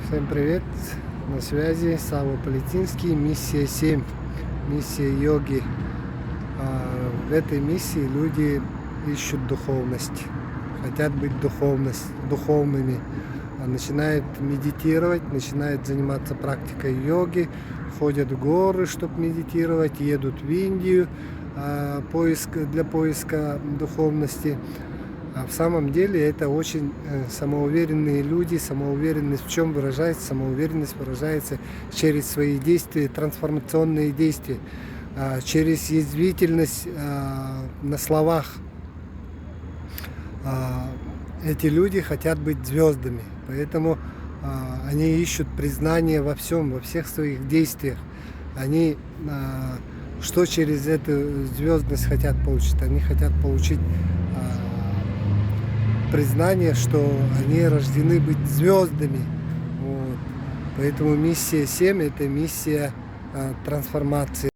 Всем привет! На связи Сава Полетинский, миссия 7, миссия йоги. В этой миссии люди ищут духовность, хотят быть духовными, начинают медитировать, начинают заниматься практикой йоги, ходят в горы, чтобы медитировать, едут в Индию для поиска духовности. А в самом деле это очень самоуверенные люди. Самоуверенность в чем выражается? Самоуверенность выражается через свои действия, трансформационные действия, через язвительность на словах. Эти люди хотят быть звездами, поэтому они ищут признание во всем, во всех своих действиях. Они что через эту звездность хотят получить? Они хотят получить признание, что они рождены быть звездами. Вот. Поэтому миссия 7 – это миссия трансформации.